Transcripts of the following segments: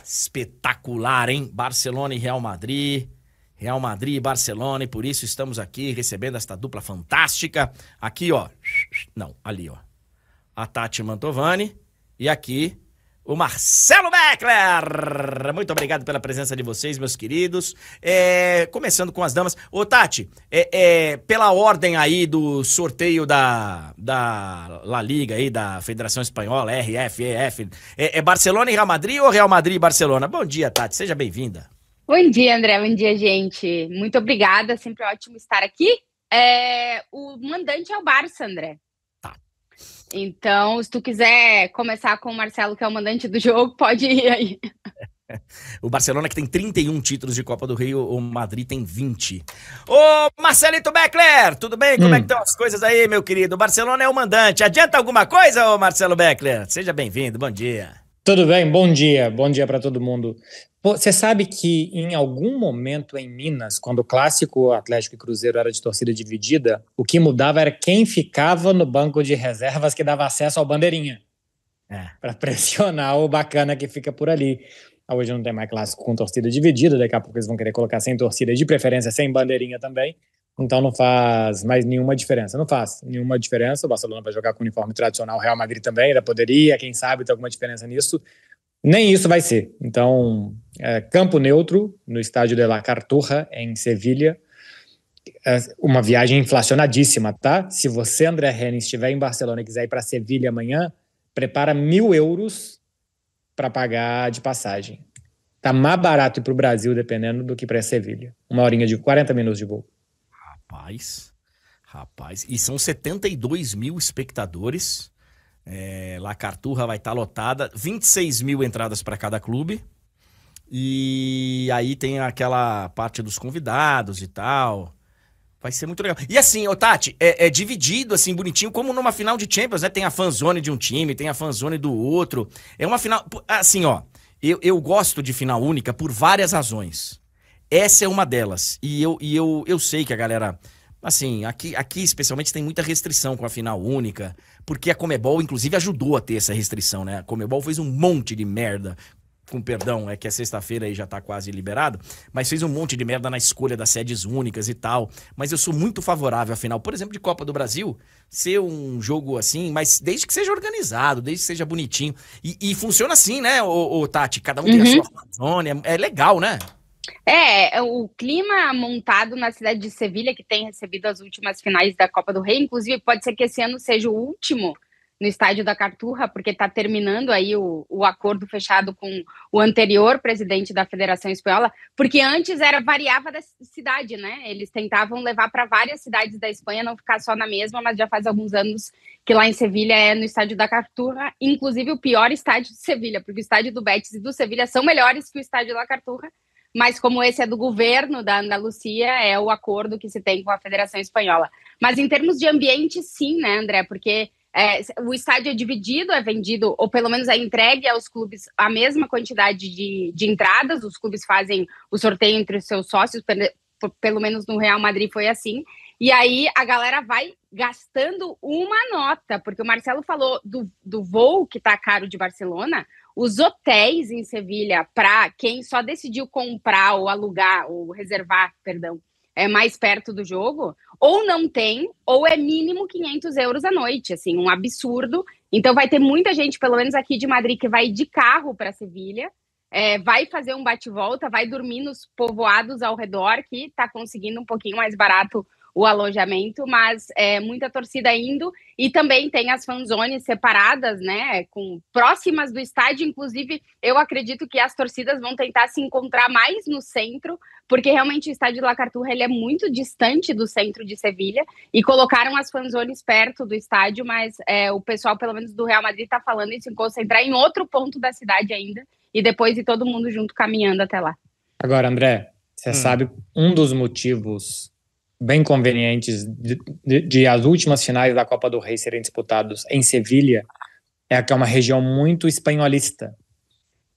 espetacular, hein? Barcelona e Real Madrid. Real Madrid e Barcelona, e por isso estamos aqui recebendo esta dupla fantástica. Aqui, ó. Não, ali, ó. A Tati Mantovani e aqui o Marcelo Beckler. Muito obrigado pela presença de vocês, meus queridos. Começando com as damas. Ô, Tati, pela ordem aí do sorteio da La Liga aí, da Federação Espanhola, RF, EF, é Barcelona e Real Madrid ou Real Madrid e Barcelona? Bom dia, Tati, seja bem-vinda. Bom dia, André. Bom dia, gente. Muito obrigada. Sempre ótimo estar aqui. O mandante é o Barça, André. Tá. Então, se tu quiser começar com o Marcelo, que é o mandante do jogo, pode ir aí. O Barcelona que tem 31 títulos de Copa do Rei, o Madrid tem 20. Ô, Marcelito Beckler, tudo bem? Como é que estão as coisas aí, meu querido? O Barcelona é o mandante. Adianta alguma coisa, ô Marcelo Beckler? Seja bem-vindo, bom dia. Tudo bem? Bom dia para todo mundo. Você sabe que em algum momento em Minas, quando o clássico Atlético e Cruzeiro era de torcida dividida, o que mudava era quem ficava no banco de reservas que dava acesso ao bandeirinha. Para pressionar o bacana que fica por ali. Hoje não tem mais clássico com torcida dividida, daqui a pouco eles vão querer colocar sem torcida, de preferência sem bandeirinha também. Então não faz mais nenhuma diferença. Não faz nenhuma diferença. O Barcelona vai jogar com o uniforme tradicional, o Real Madrid também, ainda poderia, quem sabe, ter alguma diferença nisso. Nem isso vai ser. Então, campo neutro, no estádio de la Cartuja, em Sevilha. Uma viagem inflacionadíssima, tá? Se você, André Henning, estiver em Barcelona e quiser ir para Sevilha amanhã, prepara 1.000 euros para pagar de passagem. Tá mais barato ir para o Brasil, dependendo, do que para Sevilha. 40 minutos de voo. Rapaz, e são 72 mil espectadores. La Cartuja vai estar lotada, 26 mil entradas para cada clube. E aí tem aquela parte dos convidados e tal. Vai ser muito legal. E assim, ô Tati, é dividido assim, bonitinho, como numa final de Champions, né? Tem a fanzone de um time, tem a fanzone do outro. É uma final... Assim, ó, eu gosto de final única por várias razões. Essa é uma delas. E eu sei que a galera... Assim, aqui especialmente tem muita restrição com a final única, porque a Conmebol, inclusive, ajudou a ter essa restrição, né? A Conmebol fez um monte de merda, com perdão, é que a sexta-feira aí já tá quase liberado, mas fez um monte de merda na escolha das sedes únicas e tal. Mas eu sou muito favorável à final, por exemplo, de Copa do Brasil, ser um jogo assim, mas desde que seja organizado, desde que seja bonitinho. E funciona assim, né, ô Tati? Cada um tem a sua zona, é legal, né? O clima montado na cidade de Sevilha, que tem recebido as últimas finais da Copa do Rei, inclusive pode ser que esse ano seja o último no estádio da Cartuja, porque está terminando aí o acordo fechado com o anterior presidente da Federação Espanhola, porque antes variava da cidade, né? Eles tentavam levar para várias cidades da Espanha, não ficar só na mesma, mas já faz alguns anos que lá em Sevilha é no estádio da Cartuja, inclusive o pior estádio de Sevilha, porque o estádio do Betis e do Sevilha são melhores que o estádio da Cartuja. Mas como esse é do governo da Andalucia, é o acordo que se tem com a Federação Espanhola. Mas em termos de ambiente, sim, né, André? Porque o estádio é dividido, é vendido, ou pelo menos é entregue aos clubes a mesma quantidade de entradas. Os clubes fazem o sorteio entre os seus sócios, pelo menos no Real Madrid foi assim. E aí a galera vai gastando uma nota, porque o Marcelo falou do voo que tá caro de Barcelona. Os hotéis em Sevilha, para quem só decidiu comprar ou alugar, ou reservar, perdão, mais perto do jogo, ou não tem, ou é mínimo 500 euros a noite, assim, um absurdo. Então vai ter muita gente, pelo menos aqui de Madrid, que vai de carro para Sevilha, vai fazer um bate-volta, vai dormir nos povoados ao redor, que está conseguindo um pouquinho mais barato o alojamento, mas muita torcida indo, e também tem as fanzones separadas, né, próximas do estádio. Inclusive, eu acredito que as torcidas vão tentar se encontrar mais no centro, porque realmente o estádio de La Cartuja ele é muito distante do centro de Sevilha, e colocaram as fanzones perto do estádio, mas o pessoal, pelo menos do Real Madrid, está falando em se concentrar em outro ponto da cidade ainda, e depois ir todo mundo junto caminhando até lá. Agora, André, você sabe um dos motivos bem convenientes de as últimas finais da Copa do Rei serem disputados em Sevilha é que é uma região muito espanholista.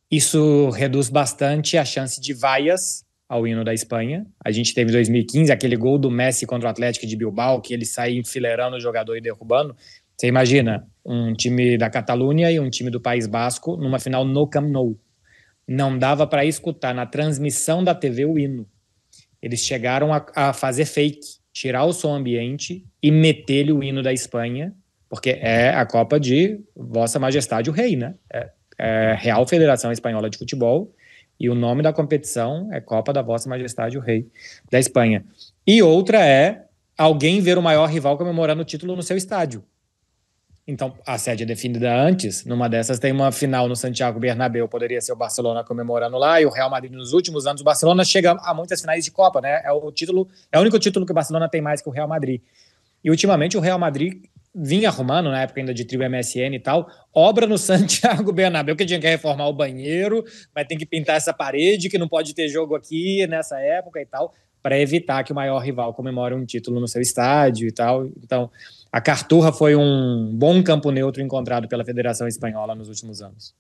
Isso reduz bastante a chance de vaias ao hino da Espanha. A gente teve em 2015 aquele gol do Messi contra o Atlético de Bilbao, que ele saiu enfileirando o jogador e derrubando. Você imagina um time da Catalunha e um time do País Basco numa final no Camp Nou. não dava para escutar na transmissão da TV o hino. Eles chegaram a fazer fake, tirar o som ambiente e meter-lhe o hino da Espanha, porque é a Copa de Vossa Majestade o Rei, né? É Real Federação Espanhola de Futebol, e o nome da competição é Copa da Vossa Majestade o Rei da Espanha. E outra é alguém ver o maior rival comemorando o título no seu estádio. Então, a sede é definida antes. Numa dessas tem uma final no Santiago Bernabéu, poderia ser o Barcelona comemorando lá, e o Real Madrid nos últimos anos. O Barcelona chega a muitas finais de Copa, né? É o único título que o Barcelona tem mais que o Real Madrid. E ultimamente o Real Madrid vinha arrumando, na época ainda de trio MSN e tal, obra no Santiago Bernabéu, que tinha que reformar o banheiro, vai ter que pintar essa parede, que não pode ter jogo aqui nessa época e tal, para evitar que o maior rival comemore um título no seu estádio e tal. Então, a Carturra foi um bom campo neutro encontrado pela Federação Espanhola nos últimos anos.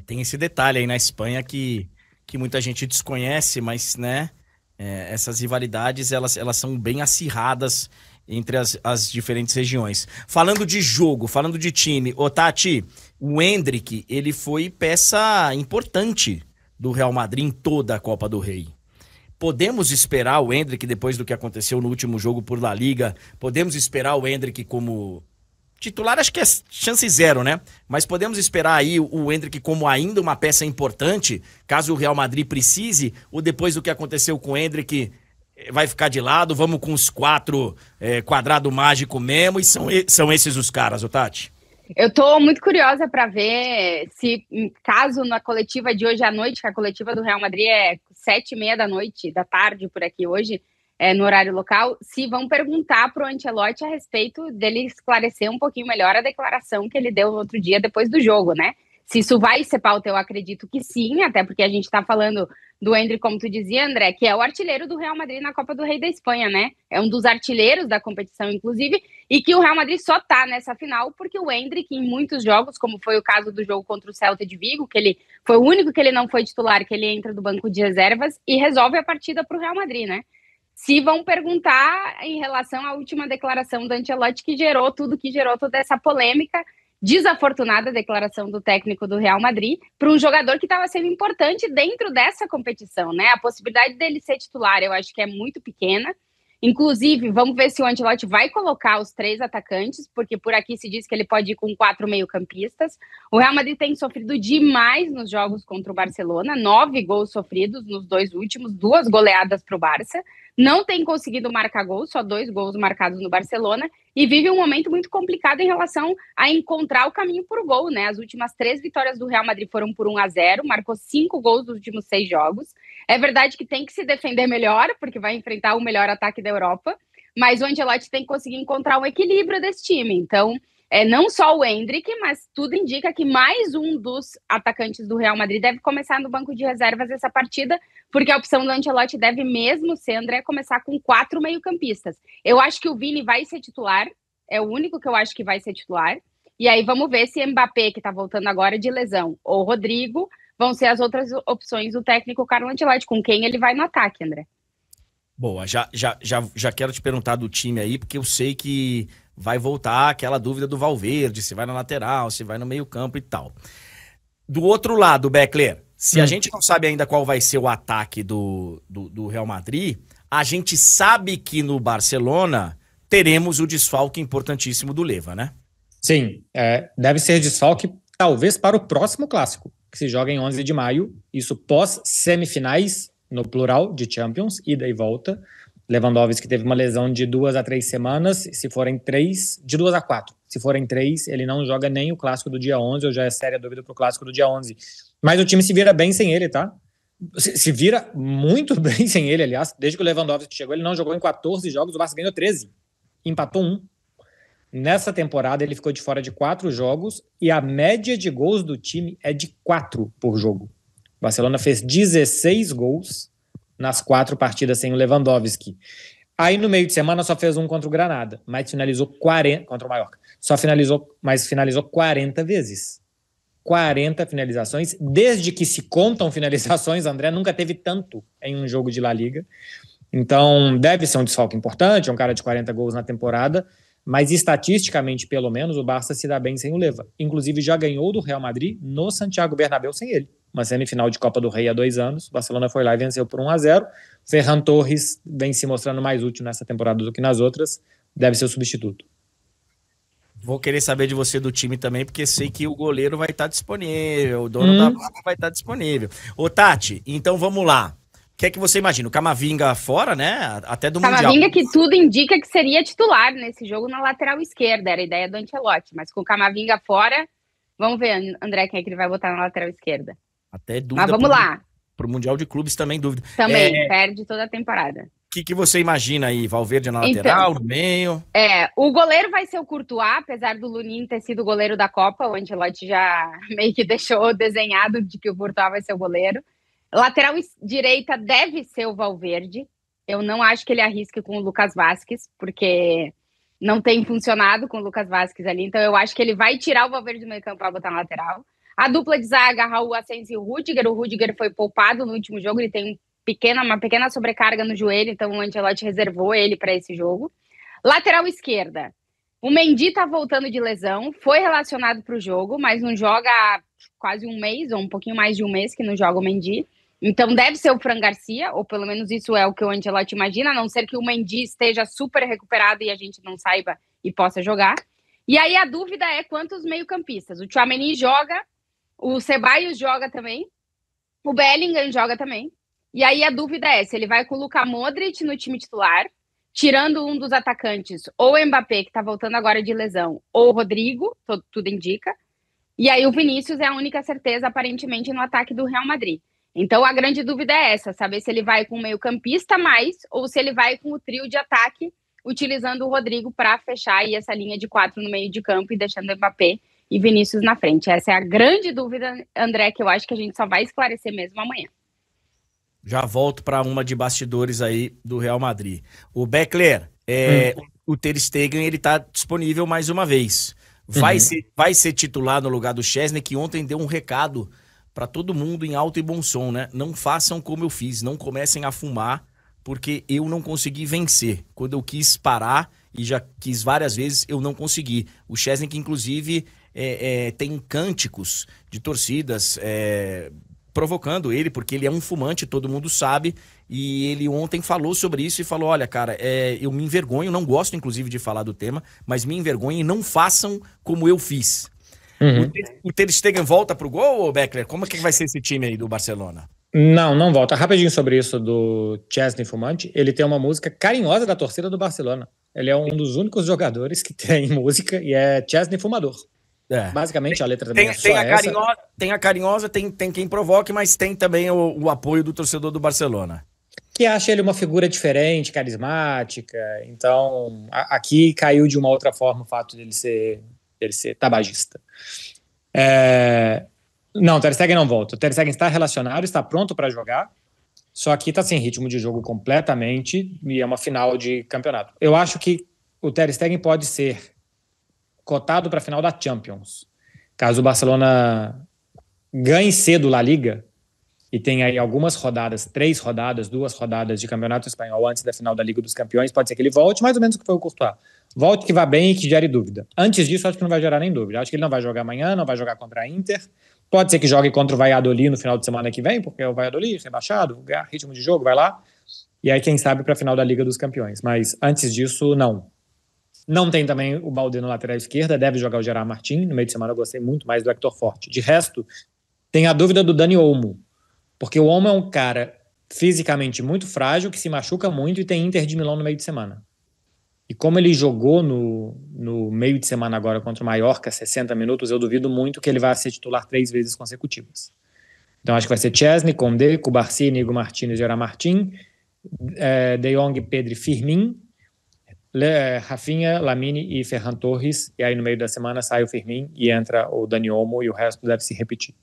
Tem esse detalhe aí na Espanha que muita gente desconhece, mas, né, essas rivalidades, elas são bem acirradas entre as diferentes regiões. Falando de jogo, falando de time, Tati, o Endrick, ele foi peça importante do Real Madrid em toda a Copa do Rei. Podemos esperar o Endrick, depois do que aconteceu no último jogo por La Liga, podemos esperar o Endrick como titular? Acho que é chance zero, né? Mas podemos esperar aí o Endrick como ainda uma peça importante, caso o Real Madrid precise, ou depois do que aconteceu com o Endrick, vai ficar de lado, vamos com os 4 quadrado mágico mesmo, e são esses os caras, Tati? Eu tô muito curiosa para ver se, caso na coletiva de hoje à noite, que a coletiva do Real Madrid é 7h30 da tarde por aqui hoje, no horário local, se vão perguntar pro Ancelotti a respeito dele esclarecer um pouquinho melhor a declaração que ele deu no outro dia depois do jogo, né? Se isso vai ser pauta, eu acredito que sim, até porque a gente tá falando do Endrick, como tu dizia, André, que é o artilheiro do Real Madrid na Copa do Rei da Espanha, né? É um dos artilheiros da competição, inclusive, e que o Real Madrid só tá nessa final porque o Endrick, em muitos jogos, como foi o caso do jogo contra o Celta de Vigo, que ele foi o único que ele não foi titular, que ele entra do banco de reservas e resolve a partida pro Real Madrid, né? Se vão perguntar em relação à última declaração do Ancelotti, que gerou toda essa polêmica, desafortunada declaração do técnico do Real Madrid para um jogador que estava sendo importante dentro dessa competição, né? A possibilidade dele ser titular, eu acho que é muito pequena. Inclusive, vamos ver se o Ancelotti vai colocar os 3 atacantes, porque por aqui se diz que ele pode ir com 4 meio-campistas. O Real Madrid tem sofrido demais nos jogos contra o Barcelona, 9 gols sofridos nos 2 últimos, 2 goleadas para o Barça. Não tem conseguido marcar gols, só 2 gols marcados no Barcelona, e vive um momento muito complicado em relação a encontrar o caminho por gol, né? As últimas 3 vitórias do Real Madrid foram por 1-0, marcou 5 gols nos últimos 6 jogos. É verdade que tem que se defender melhor, porque vai enfrentar o melhor ataque da Europa, mas o Ancelotti tem que conseguir encontrar um equilíbrio desse time. Então, não só o Endrick, mas tudo indica que mais um dos atacantes do Real Madrid deve começar no banco de reservas essa partida, porque a opção do Ancelotti deve mesmo ser, André, começar com 4 meio-campistas. Eu acho que o Vini vai ser titular, é o único que eu acho que vai ser titular, e aí vamos ver se Mbappé, que tá voltando agora de lesão, ou Rodrigo, vão ser as outras opções do técnico Carlo Ancelotti, com quem ele vai no ataque, André. Boa, já quero te perguntar do time aí, porque eu sei que vai voltar aquela dúvida do Valverde, se vai na lateral, se vai no meio campo e tal. Do outro lado, Beckler, se a gente não sabe ainda qual vai ser o ataque do Real Madrid, a gente sabe que no Barcelona teremos o desfalque importantíssimo do Leva, né? Sim, deve ser desfalque talvez para o próximo clássico, que se joga em 11 de maio, isso pós-semifinais, no plural, de Champions, ida e volta. Lewandowski teve uma lesão de 2 a 3 semanas, se forem 3, de 2 a 4. Se forem 3, ele não joga nem o clássico do dia 11, ou já é séria dúvida para o clássico do dia 11. Mas o time se vira bem sem ele, tá? Se vira muito bem sem ele, aliás. Desde que o Lewandowski chegou, ele não jogou em 14 jogos, o Barça ganhou 13. Empatou 1. Nessa temporada, ele ficou de fora de 4 jogos e a média de gols do time é de 4 por jogo. O Barcelona fez 16 gols nas 4 partidas sem o Lewandowski. Aí, no meio de semana, só fez um contra o Granada, mas finalizou 40 contra o Mallorca. Finalizou 40 vezes. 40 finalizações. Desde que se contam finalizações, André nunca teve tanto em um jogo de La Liga. Então, deve ser um desfalque importante, é um cara de 40 gols na temporada, mas estatisticamente, pelo menos, o Barça se dá bem sem o Leva. Inclusive, já ganhou do Real Madrid no Santiago Bernabéu sem ele. uma semifinal de Copa do Rei há 2 anos. O Barcelona foi lá e venceu por 1-0. Ferran Torres vem se mostrando mais útil nessa temporada do que nas outras, deve ser o substituto. Vou querer saber de você do time também, porque sei que o goleiro vai estar disponível, o dono da vaga vai estar disponível. Ô, Tati, então vamos lá. O que é que você imagina? O Camavinga fora, né? Até do Mundial. Camavinga que tudo indica que seria titular nesse jogo na lateral esquerda, era a ideia do Ancelotti, mas com o Camavinga fora, vamos ver, André, quem é que ele vai botar na lateral esquerda. Até dúvida. Mas vamos lá. Pro Mundial de Clubes também dúvida. Também, perde toda a temporada. O que você imagina aí? Valverde na lateral, no meio? O goleiro vai ser o Courtois, apesar do Lunin ter sido o goleiro da Copa, o Ancelotti já meio que deixou desenhado de que o Courtois vai ser o goleiro. Lateral direita deve ser o Valverde. Eu não acho que ele arrisque com o Lucas Vázquez, porque não tem funcionado com o Lucas Vázquez ali. Então eu acho que ele vai tirar o Valverde do meio campo para botar na lateral. A dupla de zaga, Raul Asensio e o Rüdiger. O Rüdiger foi poupado no último jogo, ele tem uma pequena sobrecarga no joelho, então o Ancelotti reservou ele para esse jogo. Lateral esquerda, o Mendy tá voltando de lesão, foi relacionado para o jogo, mas não joga há quase um mês, ou um pouquinho mais de um mês que não joga o Mendy. Então deve ser o Fran Garcia, ou pelo menos isso é o que o Ancelotti imagina, a não ser que o Mendy esteja super recuperado e a gente não saiba e possa jogar. E aí a dúvida é quantos meio-campistas. O Tchouaméni joga, o Ceballos joga também, o Bellingham joga também. E aí a dúvida é se ele vai com o Luka Modric no time titular, tirando um dos atacantes, ou o Mbappé, que está voltando agora de lesão, ou o Rodrigo, tudo indica. E aí o Vinícius é a única certeza, aparentemente, no ataque do Real Madrid. Então a grande dúvida é essa, saber se ele vai com o meio-campista mais, ou se ele vai com o trio de ataque, utilizando o Rodrigo para fechar aí essa linha de 4 no meio de campo e deixando o Mbappé e Vinícius na frente. Essa é a grande dúvida, André, que eu acho que a gente só vai esclarecer mesmo amanhã. Já volto para uma de bastidores aí do Real Madrid. O Beckler, o Ter Stegen, ele tá disponível mais uma vez. Vai ser titular no lugar do Szczesny, que ontem deu um recado para todo mundo em alto e bom som, né? Não façam como eu fiz, não comecem a fumar, porque eu não consegui vencer. Quando eu quis parar, e já quis várias vezes, eu não consegui. O Szczesny, que inclusive tem cânticos de torcidas provocando ele, porque ele é um fumante, todo mundo sabe, e ele ontem falou sobre isso e falou, olha, cara, eu me envergonho, não gosto inclusive de falar do tema, mas me envergonho e não façam como eu fiz. O Ter Stegen volta pro gol, Beckler? Como é que vai ser esse time aí do Barcelona? Não volta. Rapidinho sobre isso do Szczesny fumante, ele tem uma música carinhosa da torcida do Barcelona. Ele é um dos únicos jogadores que tem música e é Szczesny fumador. Basicamente a letra também é só essa. Tem a carinhosa, tem quem provoque, mas tem também o apoio do torcedor do Barcelona. Que acha ele uma figura diferente, carismática. Então, aqui caiu de uma outra forma o fato de ele ser tabagista. Não, o Ter Stegen não volta. O Ter Stegen está relacionado, está pronto para jogar, só que está sem ritmo de jogo completamente e é uma final de campeonato. Eu acho que o Ter Stegen pode ser cotado para a final da Champions. Caso o Barcelona ganhe cedo La Liga e tenha aí algumas rodadas, 3 rodadas, 2 rodadas de campeonato espanhol antes da final da Liga dos Campeões, pode ser que ele volte, mais ou menos o que foi o Courtois. Volte que vá bem e que gere dúvida. Antes disso, acho que não vai gerar nem dúvida. Acho que ele não vai jogar amanhã, não vai jogar contra a Inter. Pode ser que jogue contra o Valladolid no final de semana que vem, porque é o Valladolid, rebaixado, ritmo de jogo, vai lá. E aí, quem sabe, para a final da Liga dos Campeões. Mas antes disso, não. Não tem também o Baldé no lateral esquerda, deve jogar o Gerard Martin. No meio de semana eu gostei muito mais do Héctor Forte. De resto, tem a dúvida do Dani Olmo, porque o Olmo é um cara fisicamente muito frágil, que se machuca muito e tem Inter de Milão no meio de semana. E como ele jogou no meio de semana agora contra o Mallorca, 60 minutos, eu duvido muito que ele vá ser titular 3 vezes consecutivas. Então acho que vai ser Szczesny, Koundé, Cubarsí, Inigo Martínez, Gerard Martin, De Jong, Pedri, Firmin, Rafinha, Lamine e Ferran Torres, e aí no meio da semana sai o Firmin e entra o Dani Olmo e o resto deve se repetir.